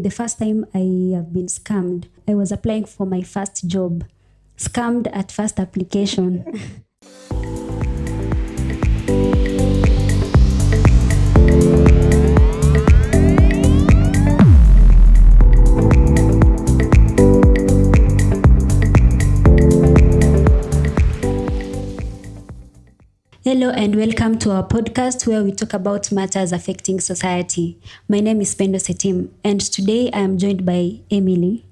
The first time I have been scammed, I was applying for my first job. Scammed at first application. Hello and welcome to our podcast where we talk about matters affecting society. My name is Pendo Setim and today I am joined by Emily.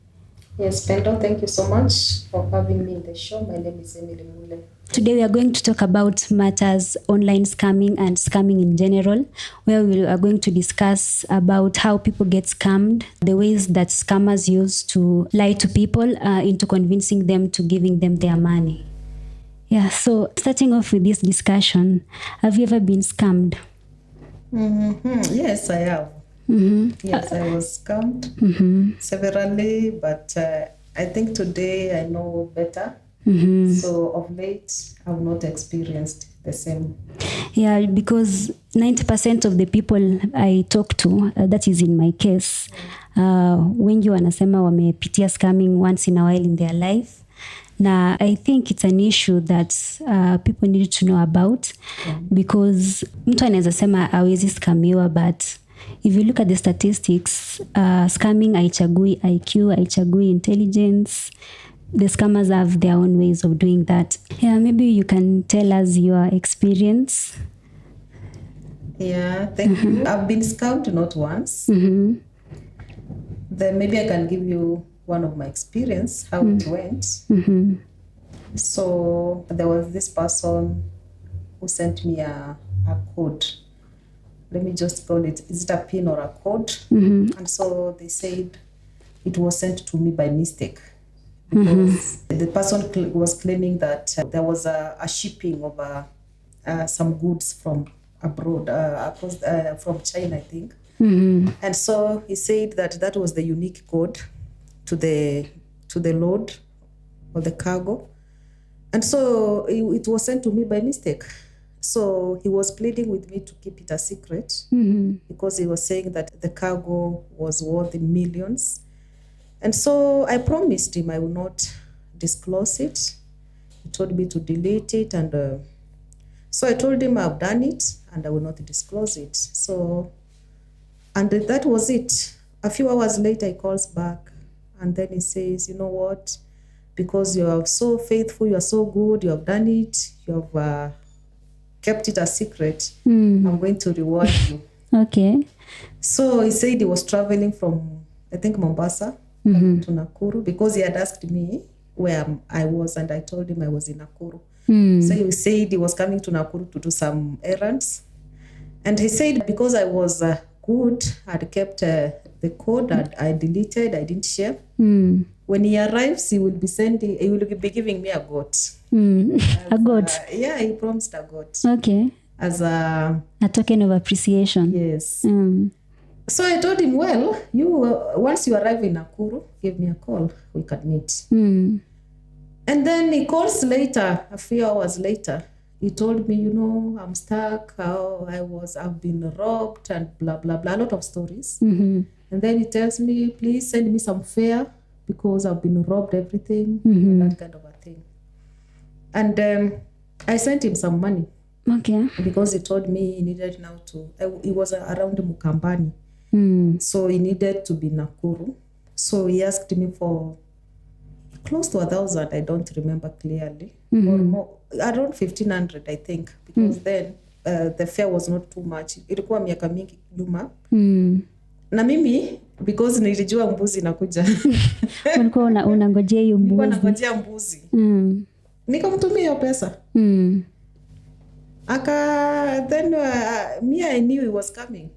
Yes, Pendo, thank you so much for having me in the show. My name is Emily Mule. Today we are going to talk about matters online scamming and scamming in general, where we are going to discuss about how people get scammed, the ways that scammers use to lie to people into convincing them to giving them their money. Yeah, so starting off with this discussion, have you ever been scammed? Yes, I have. Yes, I was scammed severally, but I think today I know better. So of late, I've not experienced the same. Yeah, because 90% of the people I talk to, that is in my case, wengi wanasema wamepitia scamming once in a while in their life. Now, I think it's an issue that people need to know about because mtu anaweza sema hawezi scamiwa, but if you look at the statistics, scamming haichagui IQ, haichagui intelligence. The scammers have their own ways of doing that. Yeah, maybe you can tell us your experience. Yeah, thank you. I've been scammed not once. Then maybe I can give you one of my experience, how it went. So there was this person who sent me a code. Let me just call it, is it a pin or a code? And so they said it was sent to me by mistake. Because the person was claiming that there was a shipping of some goods from abroad, from China, I think. And so he said that was the unique code to the load or the cargo. And so it was sent to me by mistake. So he was pleading with me to keep it a secret because he was saying that the cargo was worth millions. And so I promised him I will not disclose it. He told me to delete it. And so I told him I've done it and I will not disclose it. So, and that was it. A few hours later, he calls back and then he says, you know what? Because you are so faithful, you are so good, you have done it, you have kept it a secret, I'm going to reward you. Okay. So he said he was traveling from, I think, Mombasa to Nakuru because he had asked me where I was and I told him I was in Nakuru. So he said he was coming to Nakuru to do some errands. And he said because I was good, I'd kept the code that I deleted, I didn't share. When he arrives, he will be giving me a goat. A goat? Yeah, he promised a goat. Okay. As a token of appreciation. Yes. So I told him, well, you once you arrive in Nakuru, give me a call, we can meet. And then he calls later, a few hours later. He told me, you know, I'm stuck, I've been robbed and blah, blah, blah, a lot of stories. And then he tells me, please send me some fare because I've been robbed everything, that kind of a thing. And I sent him some money. Okay. Because he told me he needed now he was around Mukambani. So he needed to be Nakuru. So he asked me for close to 1,000, I don't remember clearly. Or more, around 1,500, I think. Because then the fare was not too much. Ilikuwa miaka mingi nyuma. Na mimi, because nilijua mbuzi inakuja. Ulikuwa unangojea hiyo mbuzi. Nilikuwa nangojea mbuzi. Nikamtumia hiyo pesa. Then me, I knew he was coming.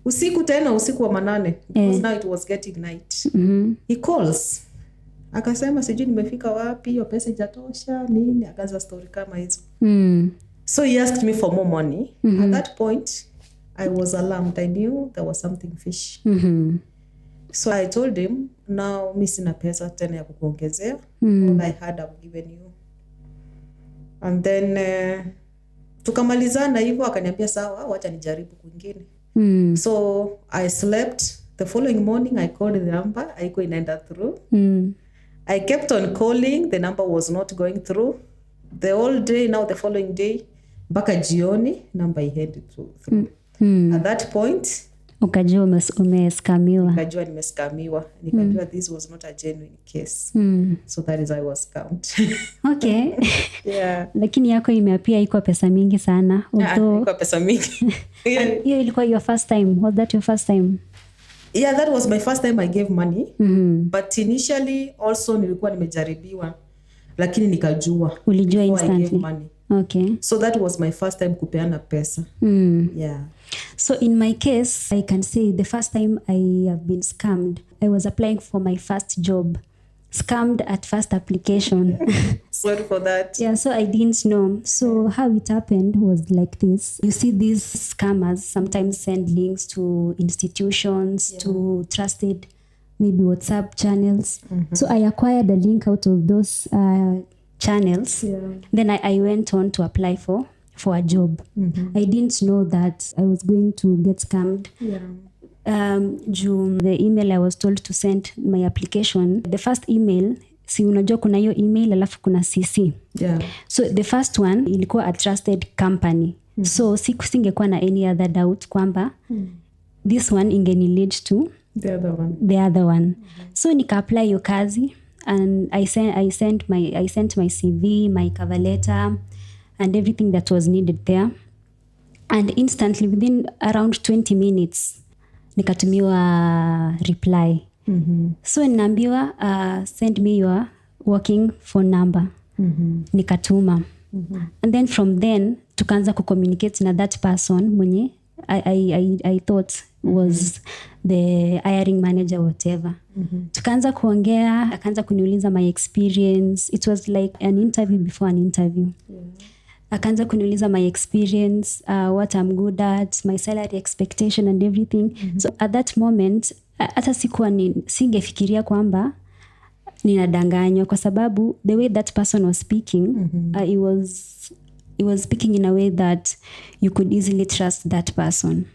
Usiku wa manane. Because now it was getting night. He calls. Akasema sijui nimefika wapi, hiyo pesa ijatosha, nini, akaanza story kama hizo. So he asked me for more money. At that point, I was alarmed. I knew there was something fish. So I told him, now mimi sina pesa tena ya kukuongezea. All I had I've given you. And then tukamalizana hivyo, akaniambia sawa, wacha nijaribu kwingine. So I slept The following morning I called the number, haikuwa inaenda through. I kept on calling, the number was not going through. The whole day, now the following day, mpaka jioni, number iheaded through. At that point, ukajua umeskamiwa. Nikajua nimeskamiwa. Nikajua this was not a genuine case. So that is I was scammed. Okay. Yeah. Lakini yako imeapia iko pesa mingi sana. Iko pesa mingi. Hiyo ilikuwa your first time. Was that your first time? Yeah, that was my first time I gave money. But initially also nilikuwa nimejaribiwa. Lakini nikajua. Ulijua instantly. I gave money. Okay. So that was my first time kupeana pesa. Yeah. So in my case, I can say the first time I have been scammed, I was applying for my first job. Scammed at first application. Sorry for that. Yeah, so I didn't know. So how it happened was like this. You see, these scammers sometimes send links to institutions, to trusted maybe WhatsApp channels. So I acquired a link out of those channels. Then I went on to apply for a job. I didn't know that I was going to get scammed. The email I was told to send my application, the first email, si unajua kuna hiyo email alafu kuna CC. So the first one ilikuwa a trusted company. So singekuwa na any other doubt kwamba this one ingeni lead to the other one. So nika apply hiyo kazi and I sent my CV, my cover letter and everything that was needed there. And instantly within around 20 minutes nikatumiwa reply. So ninaambiwa send me your working phone number. Nikatuma. And then from then tukaanza kucommunicate na that person mwenye I thought was the hiring manager whatever. Tukaanza kuongea, akaanza kuniuliza my experience. It was like an interview before an interview. Akaanza kuniuliza my experience, what I'm good at, my salary expectation and everything. So at that moment, hata singefikiria kwamba ninadanganywa kwa sababu the way that person was speaking, he was speaking in a way that you could easily trust that person.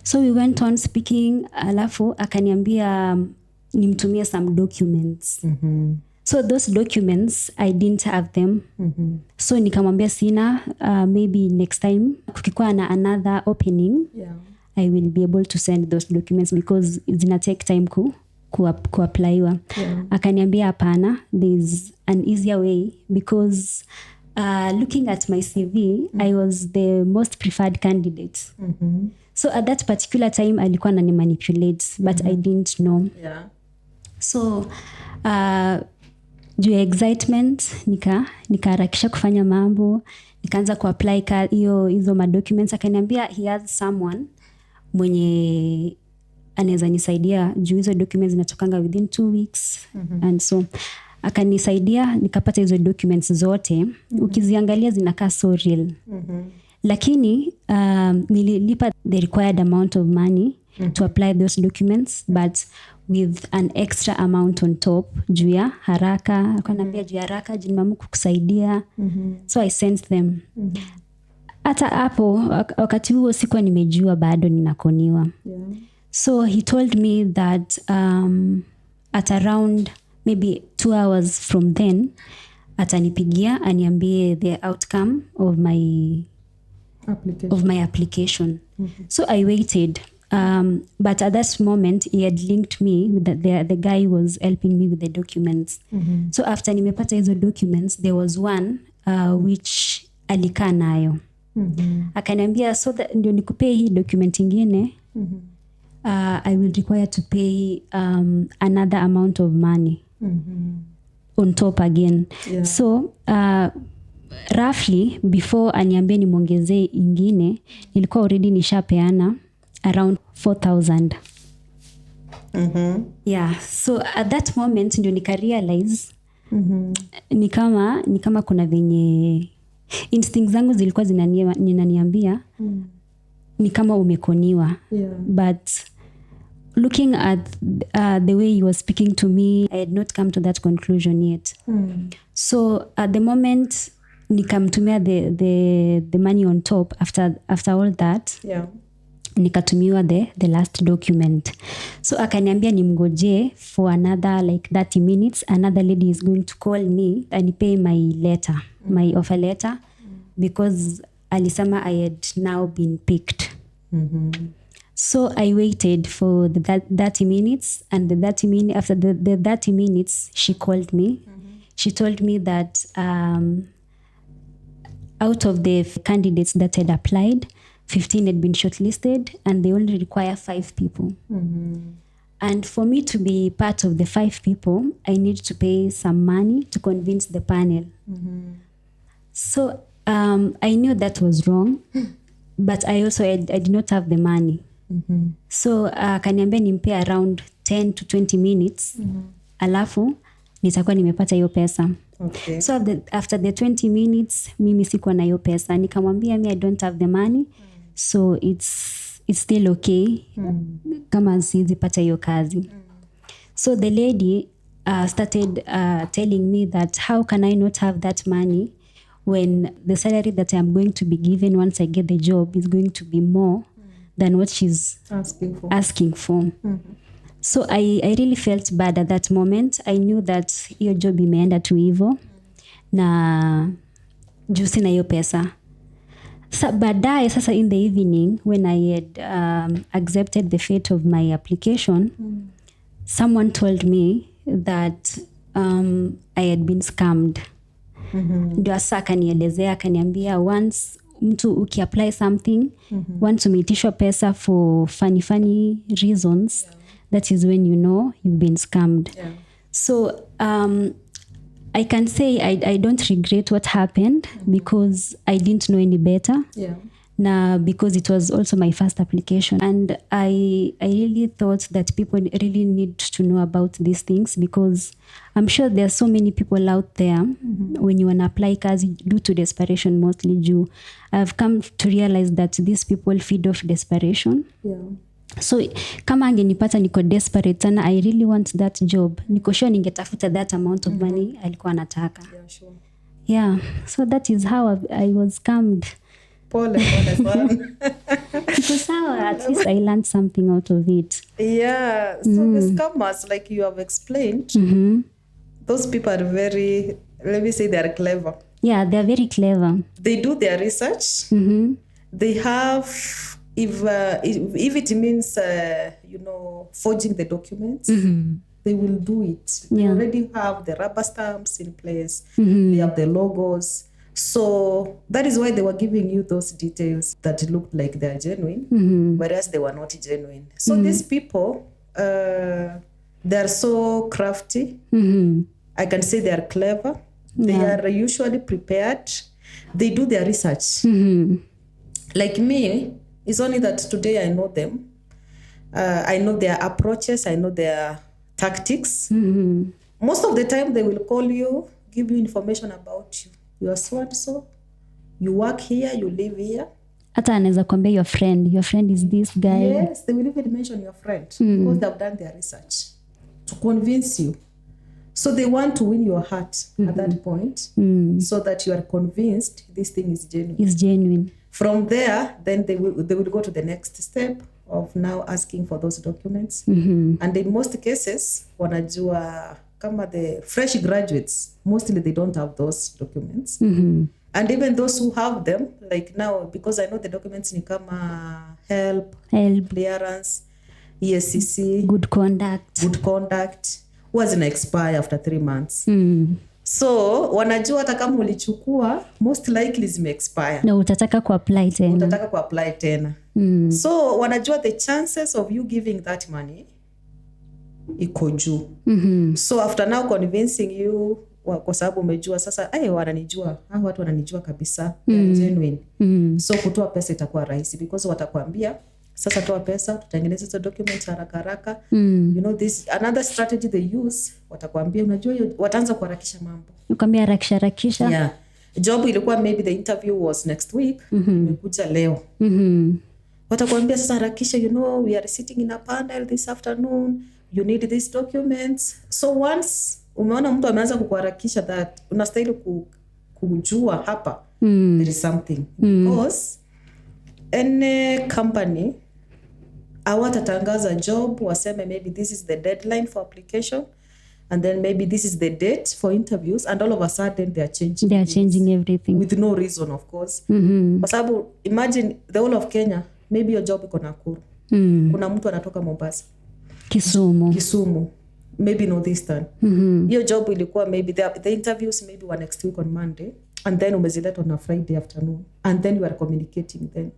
So we went on speaking, alafu akaniambia nimtumie some documents. So those documents, I didn't have them. So nikamwambia sina, maybe next time, kukikuwa na another opening, I will be able to send those documents because it's gonna take time kuapplywa. Akaniambia hapana, there's an easier way because looking at my CV, I was the most preferred candidate. So at that particular time, alikuwa anani manipulate, but I didn't know. So juu ya excitement nikaharakisha kufanya mambo, nikaanza kuapply hizo madocuments. Akaniambia he has someone mwenye anaweza nisaidia juu hizo documents zinatokanga within 2 weeks. And so akanisaidia, nikapata hizo documents zote. Ukiziangalia zinakaa so real. Lakini nililipa the required amount of money to apply those documents, but with an extra amount on top juu ya haraka. Akaniambia juu ya haraka, juu nimeamua kukusaidia. So I sent them. Hata hapo wakati huo sikuwa nimejua bado ninakoniwa. So he told me that at around maybe 2 hours from then atanipigia aniambie the outcome of my application. So I waited. But at that moment, he had linked me with the guy who was helping me with the documents. So after nimepata hizo documents, there was one which alikaa nayo. Akaniambia, so that ndio nikupee hii document ingine, I will require to pay another amount of money on top again. So roughly before aniambie nimwongezee ingine, nilikuwa already nishapeana around 4,000. So at that moment ndio nikarealize ni kama kuna venye instincts zangu zilikuwa zinaniambia ni kama umekoniwa. But looking at the way he was speaking to me, I had not come to that conclusion yet. So at the moment nikamtumia the money on top after all that. nikatumiwa the last document. So akaniambia nimgoje for another like 30 minutes. Another lady is going to call me and pay my letter, my offer letter, because alisema I had now been picked. So I waited for the 30 minutes, and after the 30 minutes, she called me. She told me that out of the candidates that had applied, 15 had been shortlisted, and they only require 5 people. And for me to be part of the 5 people, I need to pay some money to convince the panel. So I knew that was wrong, but I did not have the money. So kaniambia nimpe around 10 to 20 minutes, alafu nitakuwa nimepata hiyo pesa. Okay. So after the 20 minutes, mimi sikuwa na hiyo pesa. Nikamwambia I don't have the money, so it's still okay kama siwezi pata hiyo kazi. So the lady started telling me that how can I not have that money when the salary that I'm going to be given once I get the job is going to be more than what she's asking for. So I really felt bad at that moment. I knew that hiyo job imeenda tu hivyo na juu sina hiyo pesa. Baadaye sasa in the evening when I had accepted the fate of my application, someone told me that I had been scammed. Ndio asa akanielezea, akaniambia once mtu ukiapply something, once umeitishwa pesa for funny reasons, that is when you know you've been scammed. So I can say I don't regret what happened because I didn't know any better. Na because it was also my first application, and I really thought that people really need to know about these things, because I'm sure there are so many people out there when you wanna apply kazi due to desperation, mostly due. I've come to realize that these people feed off desperation. So kama angenipata niko desperate sana, I really want that job, niko sure ningetafuta that amount of money alikuwa anataka. So that is how I was scammed. Pole sana. So at least I learned something out of it. So the scammers, like you have explained, those people are very, let me say, they are clever. They're very clever. They do their research. They have, if it means forging the documents, they will do it. They already have the rubber stamps in place. They have the logos. So that is why they were giving you those details that looked like they are genuine, whereas they were not genuine. So these people, they are so crafty. I can say they are clever. They are usually prepared. They do their research. Like me, it's only that today I know them. I know their approaches. I know their tactics. Most of the time they will call you, give you information about you. You are so and so, you work here, you live here. Hata anaweza kuambia your friend is this guy. Yes, they will even mention your friend because they've done their research to convince you. So they want to win your heart at that point, so that you are convinced this thing is genuine. It's genuine. From there, then they will go to the next step of now asking for those documents. And in most cases, wanajua kama the fresh graduates, mostly they don't have those documents. And even those who have them, like now, because I know the documents ni kama help, clearance, ESCC, good conduct, was in expire after 3 months. So wanajua hata kama ulichukua, most likely zime expire. Na utataka kuapply tena. So wanajua the chances of you giving that money iko juu. So after now convincing you, kwa sababu umejua sasa wananijua, watu wananijua kabisa, genuine. So kutoa pesa itakuwa rahisi, because watakwambia sasa toa pesa, tutengeneze hizo documents haraka. You know, this another strategy they use, watakwambia unajua wataanza kuharakisha mambo. Ukwambia harakisha. Job ilikuwa maybe the interview was next week, umekuja leo. Watakwambia sasa harakisha, you know, we are sitting in a panel this afternoon. You need these documents. So once umeona mtu ameanza kukuharakisha, that unastahili kujua hapa there is something. Because any company hawatatangaza job, waseme maybe this is the deadline for application, and then maybe this is the date for interviews, and all of a sudden they are changing everything with no reason, of course. Kwa sababu imagine the whole of Kenya, maybe your job iko Nakuru, kuna mtu anatoka Mombasa, Kisumu, maybe Northeastern. Your job ilikuwa maybe the interviews maybe were next week on Monday, and then umezileta on a Friday afternoon, and then you are communicating then.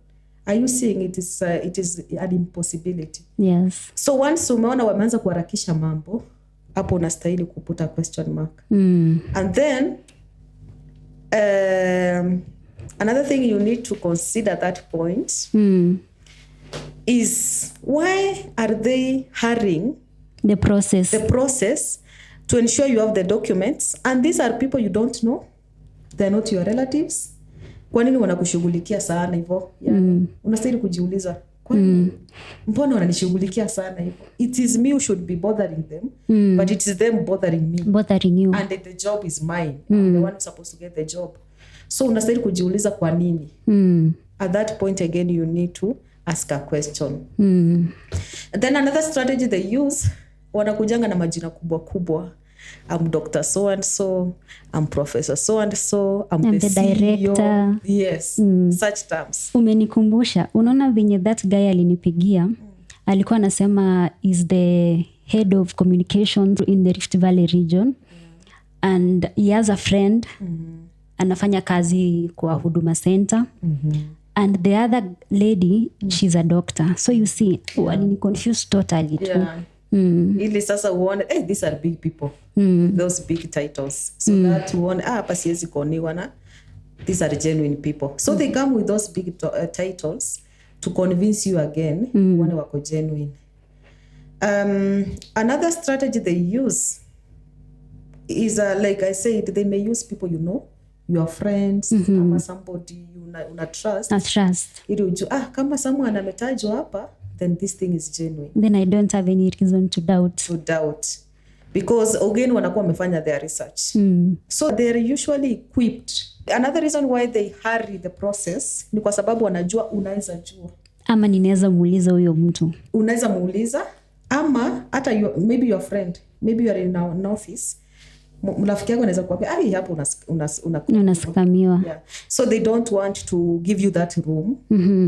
Are you seeing it is an impossibility? Yes. So once umeona wameanza kuharakisha mambo, hapo unastahili kuputa question mark. And then another thing you need to consider at that point is, why are they hurrying the process to ensure you have the documents, and these are people you don't know, they're not your relatives. Kwa nini wanakushughulikia sana hivyo? Yani unastahili kujiuliza, kwa nini mbona wananishughulikia sana hivyo? It is me who should be bothering them, but it is them bothering you, and the job is mine. I'm the one who's supposed to get the job. So unastahili kujiuliza kwa nini. At that point again, you need to ask a question. And then another strategy they use, wanakujanga na majina kubwa. I'm Dr. so and so, I'm Professor so and so, I'm the CEO. Director. Yes, such terms. Umenikumbusha, unaona venye that guy alinipigia, alikuwa anasema is the head of communication in the Rift Valley region, and he has a friend anafanya kazi kwa Huduma Center, and the other lady, she's a doctor. So you see, walini confused totally too. Ili sasa uone, these are big people, those big titles, so that uone hapa siwezi kuoniwa na, these are genuine people. So they come with those big titles to convince you again uone wako genuine. Another strategy they use is like I said, they may use people you know, your friends, ama somebody una trust. Ili ujue, kama someone ametajwa hapa, then this thing is genuine. Then I don't have any reason to doubt. Because again, wanakuwa wamefanya their research. So they are usually equipped. Another reason why they hurry the process ni kwa sababu wanajua unaweza jua. Ama ninaweza muuliza huyo mtu. Unaweza muuliza, ama hata maybe your friend, maybe you are in an office, mrafiki yako anaweza kuambia hapo unaskamiwa. Yeah. So they don't want to give you that room.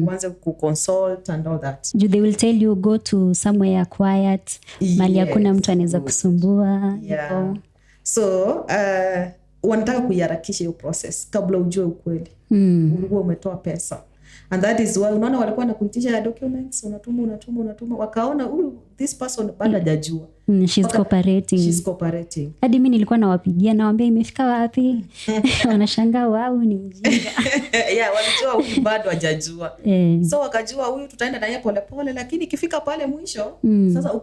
Once you consult and all that. They will tell you go to somewhere quiet, mali hakuna mtu anaweza kusumbua. Yeah. So wanataka kuiharakisha hiyo process kabla ujue ukweli. Ulikuwa umetoa pesa. And that is why unaona walikuwa nakuitisha documents, unatuma, wakaona this person bado hajajua. She's cooperating. Hadi mimi nilikuwa nawapigia nawaambia imefika wapi? Wanashangaa wao ni mjinga. Walijua huyu bado hajajua. So wakajua huyu tutaenda naye pole, lakini ikifika pale mwisho, sasa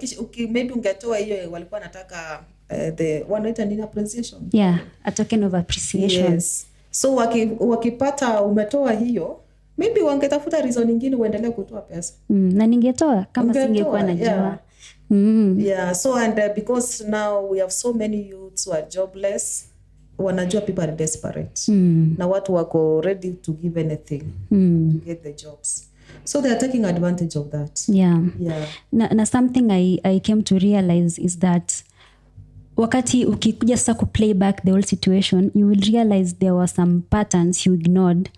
maybe ungetoa hiyo walikuwa nataka the wanaita nini, appreciation. A token of appreciation. Yes. So wakipata umetoa hiyo, maybe wangetafuta reason nyingine uendelee kutoa pesa. Na ningetoa kama singekuwa najua. So and because now we have so many youths who are jobless, wanajua people are desperate. Na watu wako ready to give anything to get the jobs. So they are taking advantage of that. Na something I came to realize is that wakati ukikuja sasa ku play back the whole situation, you will realize there were some patterns you ignored.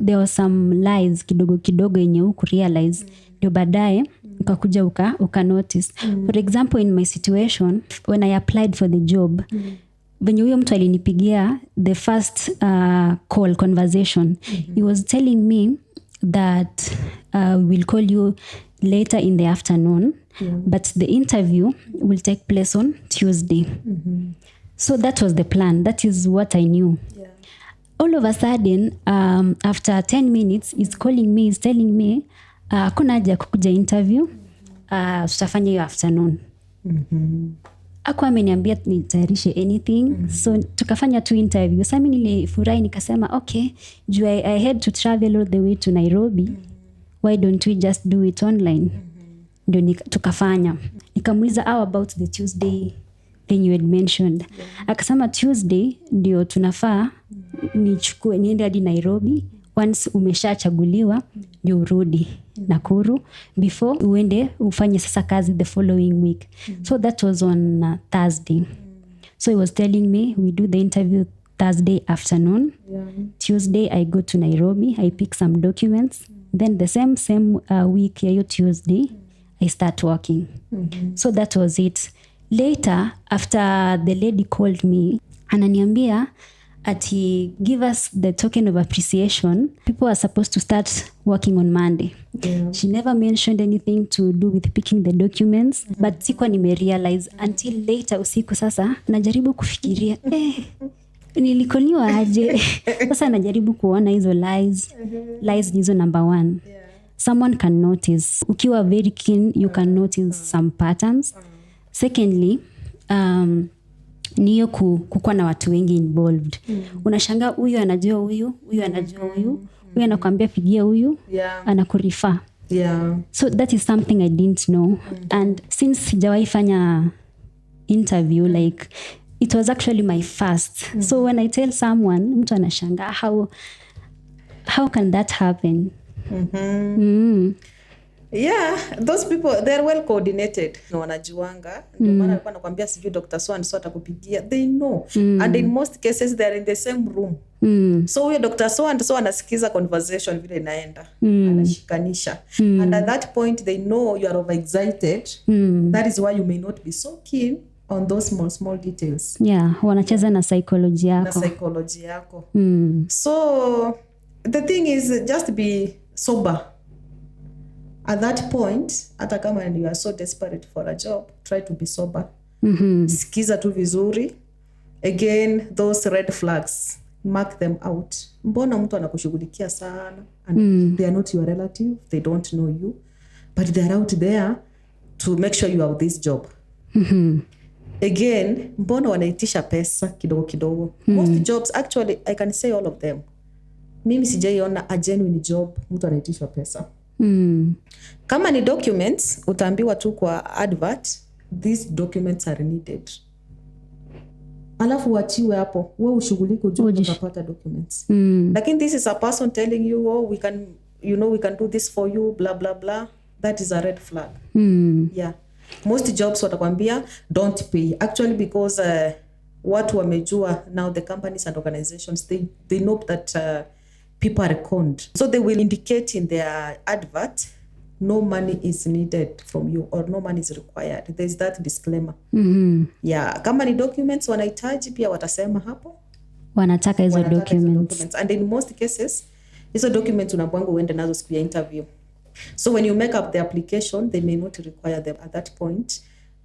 There were some lies kidogo yenye huku realize. Ndio baadaye ukakuja uka notice. For example, in my situation, when I applied for the job, venye huyo mtu alinipigia the first conversation, he was telling me that we will call you later in the afternoon. But the interview will take place on Tuesday. So that was the plan. That is what I knew. All of a sudden, after 10 minutes, he's calling me, he's telling me, kuna haja kukuja interview, tutafanya hiyo afternoon. Hakuwa ameniambia nitayarishe anything. So tukafanya tu interview. Sasa mimi nilifurahi nikasema, okay, I had to travel all the way to Nairobi. Why don't we just do it online? Ndio tukafanya. Nikamuuliza how about the Tuesday thing you had mentioned. Akasema Tuesday ndio tunafaa niende hadi Nairobi once umeshachaguliwa ndio urudi Nakuru before uende ufanye sasa kazi the following week. So that was on Thursday. So he was telling me we do the interview Thursday afternoon. Tuesday I go to Nairobi, I pick some documents. Then the same week ya Tuesday I start working. So that was it. Later, after the lady called me, ananiambia ati give us the token of appreciation. People are supposed to start working on Monday. She never mentioned anything to do with picking the documents, but sikuwa nimerealize until later usiku. Sasa najaribu kufikiria nilikoniwa aje. Sasa najaribu kuona hizo lies hizo number 1. Someone can notice. Ukiwa very keen, you can notice some patterns. Secondly, niyo kukuwa na watu wengi involved. Unashanga huyu anajua huyu anajua huyu anakuambia pigia huyu, anakurifa. So that is something I didn't know. And since sijawahi fanya interview, like it was actually my first. So when I tell someone, mtu anashanga how can that happen? Yeah, those people, they're well coordinated. No, wanajuanga. Ndio maana alikuwa anakuambia sijui Dr. So and so atakupigia. They know. And in most cases they are in the same room. So huyo Dr. So and so anasikiza conversation vile inaenda. Anashikanisha. And at that point they know you are overexcited. That is why you may not be so keen on those small details. Yeah, wanacheza na psychology yako. So the thing is just be sober. At that point, hata kama you are so desperate for a job, try to be sober. Sikiza tu vizuri. Again, those red flags, mark them out. Mbona mtu anakushughulikia sana and they are not your relative, they don't know you, but they are out there to make sure you have this job. Again, mbona wanaitisha pesa kidogo kidogo. Most jobs, actually, I can say all of them. Mimi sijaiona a genuine job mtu anaitishwa pesa. Kama ni documents, utaambiwa tu kwa advert, these documents are needed. Alafu wachiwe hapo, wewe ushughulike ujue utapata documents. Lakini this is a person telling you, oh, we can do this for you, blah blah blah. That is a red flag. Yeah. Most jobs watakwambia don't pay. Actually, because watu wamejua now, the companies and organizations, they know that people are conned. So they will indicate in their advert, no money is needed from you or no money is required. There's that disclaimer. Yeah, kama ni documents wanahitaji pia watasema hapo. Wanataka hizo documents. And in most cases, hizo documents unabwangu uende nazo siku ya interview. So when you make up the application, they may not require them at that point.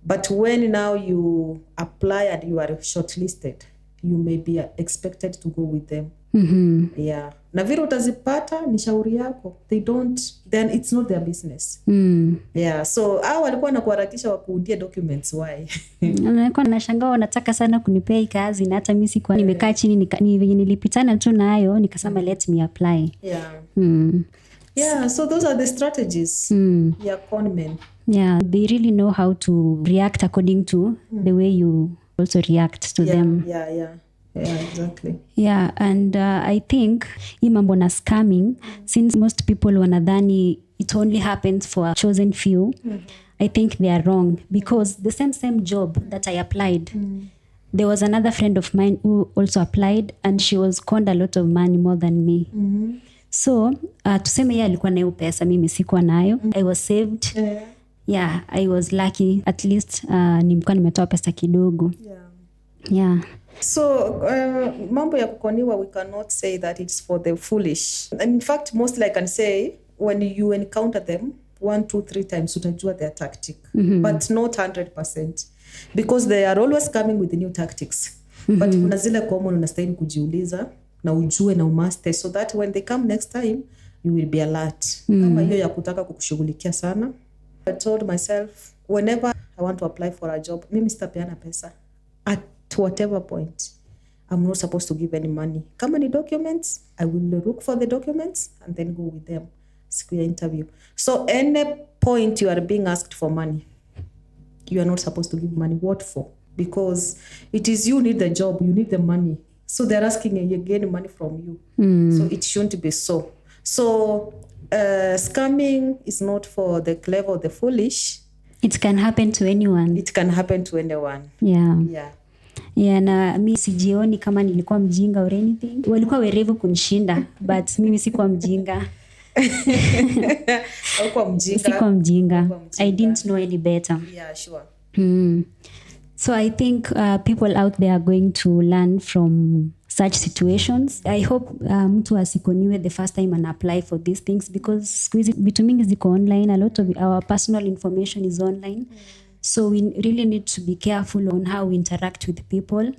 But when now you apply and you are shortlisted, you may be expected to go with them. Yeah. Na vile utazipata ni shauri yako. Then it's not their business. Yeah. So hao walikuwa nakuharakisha wakuundie documents, why? Nilikuwa nashangaa wanataka sana kunipea hii kazi na hata mimi sikuwa nimekaa chini nilipitana tu nayo nikasema let me apply. Yeah. Yeah, so those are the strategies. Yeah, con men. Yeah, they really know how to react according to the way you also react to them. Yeah, exactly. Yeah, and I think hii mambo na scamming, since most people wanadhani it only happens for a chosen few, I think they are wrong, because the same job that I applied, there was another friend of mine who also applied and she was conned a lot of money more than me. So tuseme yeye alikuwa nayo pesa, mimi sikuwa nayo. I was saved. Yeah, I was lucky. At least nilikuwa nimetoa pesa kidogo. Yeah. So mambo ya kukoniwa, we cannot say that it's for the foolish. And in fact, mostly I can say when you encounter them 1, 2, 3 times, utajua their tactic. But not 100%. Because they are always coming with new tactics. But kuna zile common unastahili kujiuliza na ujue na umaste, so that when they come next time you will be alert. Kama hiyo ya kutaka kukushughulikia sana, I told myself whenever I want to apply for a job, mimi sitapeana pesa at whatever point. I'm not supposed to give any money. Kama ni documents, I will look for the documents and then go with them siku ya interview. So any point you are being asked for money, you are not supposed to give money. What for? Because it is you need the job, you need the money. So they're asking again money from you. So it shouldn't be so. So scamming is not for the clever or the foolish. It can happen to anyone. It can happen to anyone. Yeah. Na mi sijioni kama nilikuwa mjinga or anything. Walikuwa werevu kunishinda, but mimi sikuwa mjinga. Sikuwa mjinga. I didn't know any better. Yeah, sure. So I think people out there are going to learn from such situations. I hope mtu asikoniwe the first time and apply for these things, because siku hizi vitu mingi ziko online. A lot of our personal information is online. So we really need to be careful on how we interact with people,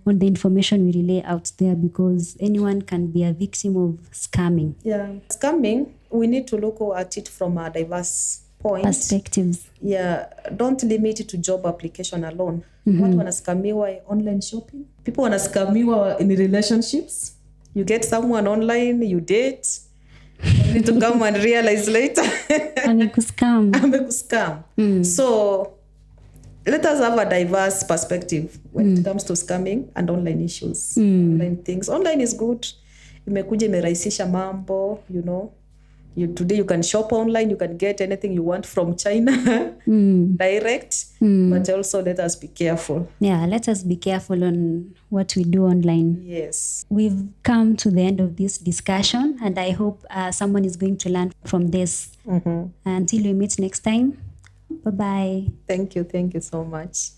on the information we relay out there, because anyone can be a victim of scamming. Yeah, scamming, we need to look at it from a diverse point. Perspectives. Yeah, don't limit it to job application alone. Watu wanaskamiwa online shopping. People wanaskamiwa in relationships. You get someone online, you date. You need to come and realize later. Amekuskam. So let us have a diverse perspective when it comes to scamming and online issues. Online things. Online is good. Imekuja imerahisisha mambo, you know. Today you can shop online, you can get anything you want from China direct, but also let us be careful. Yeah, let us be careful on what we do online. Yes. We've come to the end of this discussion, and I hope someone is going to learn from this. Until we meet next time, bye-bye. Thank you so much.